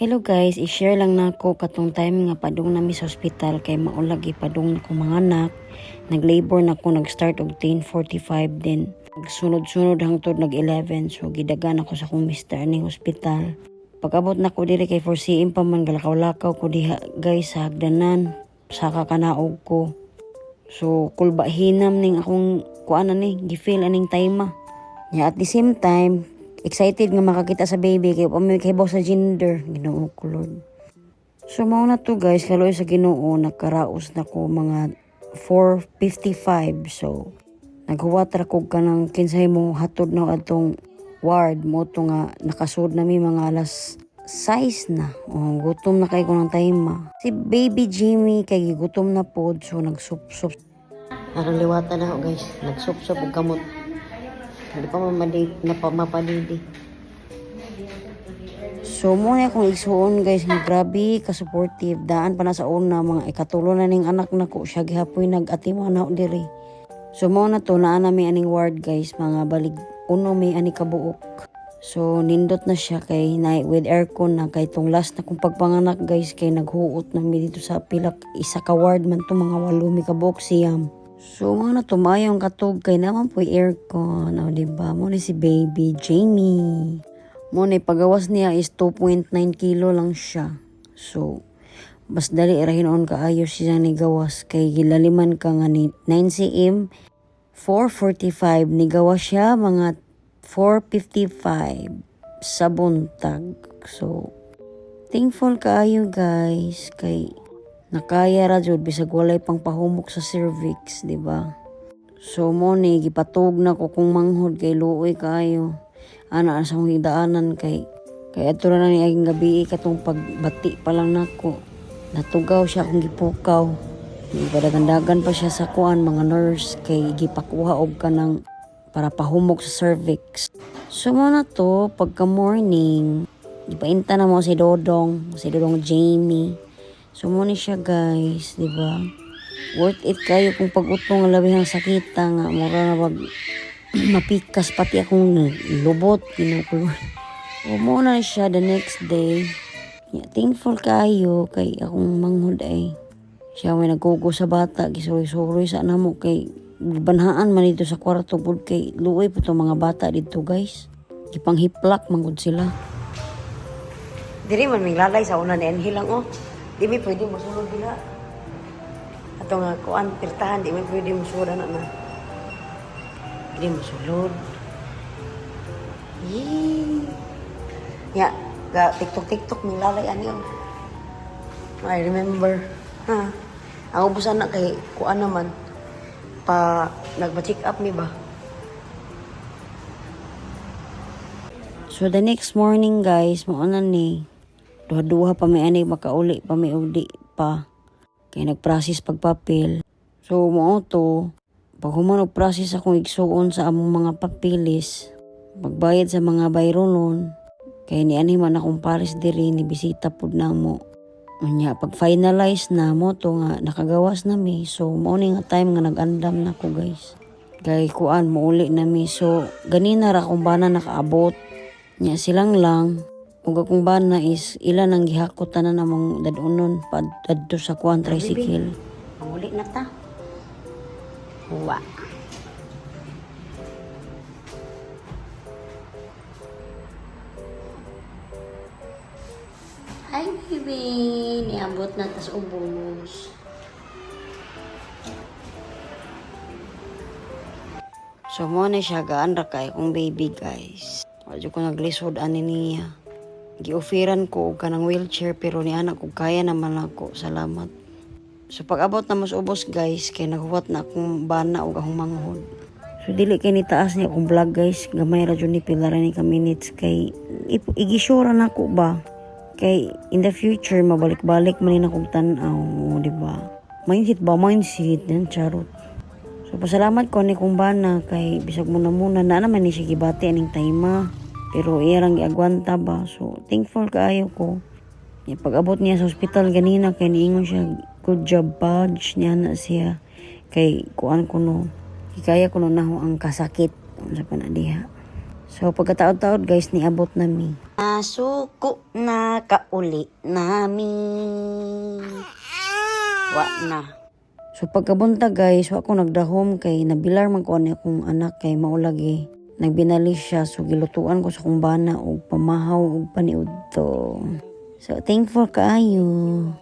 Hello guys, i-share lang nako katong time nga padung nami sa ospital kay maulagi padung nako mga anak. Nag-labor nako nag-start og 10:45 din. Sunod-sunod hangtod nag-11 so gidagan ako sa akong mister ning ospital. Pag-abot nako diri kay foreseeing pa man galakaw-lakaw ko diha guys sa hagdanan. Saka kanaog ko. So kulba hinam ning akong kuan ani gifeel aning time. Ya at the same time excited nga makakita sa baby kay pamikahibaw sa gender Ginoo ko Lord. So mao na to guys, kaloy sa Ginoo nakaraos na ko mga 4:55 so naghuwat ra kog kanang kinsay mo hatod na atong ward mo to nga nakasud na mi mga alas 6 na. Gutom na kay ko ng time. Si baby Jimmy kay gutom na pod so nagsupsup. Nakaliwatan na ako guys, nagsupsup og kamot. Hindi pa mapadidi. So muna akong igsuon guys nga grabe ka-supportive. Daan pa na sa una mga ikatulo na ning anak nako siya gihapoy nag-atimo na diri. So mo na to naa na may aning ward guys mga balig uno may ani kabuok. So nindot na siya kay night with aircon na kay tong last na kong pagpanganak guys kay naghuot na mi dito sa pilak isa ka ward man to mga 8 mi kabuok siyam. So mga na tumayong katog kay naman po aircon. O diba? Muna si baby Jamie. Muna pagawas niya is 2.9 kilo lang siya. So mas dali rahinon kaayo siya ni gawas. Kay gilaliman ka nga ni 9 cm 4:45 ni gawas siya mga 4:55 sa buntag. So thankful kaayo guys kay nakaya ra jud bisag walay pang pahumok sa cervix, di ba? So mo ni gipatog na ko kung manghod kay luoy kaayo. Ana sa akong higdaanan kay ato na ni aging gabi katong pagbati pa lang nako. Natugaw siya akong gipukaw. Padagandagan pa siya sa kuan mga nurse kay gipakuha og kanang para pahumok sa cervix. So mo na to pagka morning, ipainta na mo si Dodong Jamie. So muna siya guys, di ba? Worth it kayo kung pag-utong labihang sakita nga mura na wag mapikas pati akong lubot kinukulor. So muna siya the next day. Yeah, thankful kayo kay akong manghud ay. Siya may nagkugo sa bata, gisuroy-suroy sa namo kay banhaan man dito sa kwarto pud kay luoy po tong mga bata dito guys. Gipanghiplak mangud sila. Diri man minglalay sa una ni Anhil lang oh. Di mi pwede masulod bila. Ato nga kuan pirtahan di mi pwede masulod na. Di masulod. Yee. Ya, ga TikTok mi lalay ani oh. I remember. Ha. Ang ubusan na kay kuan naman pa nagpa-check up mi ba. So the next morning guys, mo na ni duha-duha pa may ani makauli pa may ugdi pa. Kaya nag-process pagpapil. So mo to, pag human og-process akong igsuon sa among mga papilis, magbayad sa mga bayronon, kaya ni ani man akong pares diri ni bisita pud namo. Unya pag finalize na mo to nga nakagawas na mi. So mo ni nga time nga nag-andam na ko guys. Kay kuan mo uli na mi. So ganina ra kung bana nakaabot. Nya silang lang ug akong bana is ilan ang gihakotan na namong dadunon padto sa kuan tricycle. Uli na ta. Wa. Hi baby, niabot na tas ubos. So mo na siya gaan ra kay kong baby guys. Wadyo ko naglisod ani niya. Gi-offeran ko og kanang wheelchair pero ni anak ko kaya naman ako. Salamat. So pag-abot na mas ubos guys kay naghuwat na akong bana og akong manghod. So dili kay ni taas niya akong vlog guys. Gamay ra jud ni pila ra ni ka minutes kay igisura na ko ba. Kay in the future mabalik-balik man ni akong tan-aw, di ba? Mindset yan charot. So pasalamat ko ni kong bana kay bisag muna na naman ni siya gibati aning time. Pero iyang giagwanta ba. So thankful kaayo ko. Pag-abot niya sa hospital ganina kay niingon siya good job badge niya na siya. Kay kuan ko no. Kaya ko no na ang kasakit sa panadiha. So pagkataod-taod guys niabot na mi. Suko na kauli namin. Wa na. So pagkabunta guys, wa ko nagdahom kay nabilar man ko ani akong anak kay maulagi. Nagbinali siya so gilutuan ko sa kong bana og pamahaw og paniudto. So thankful kaayo.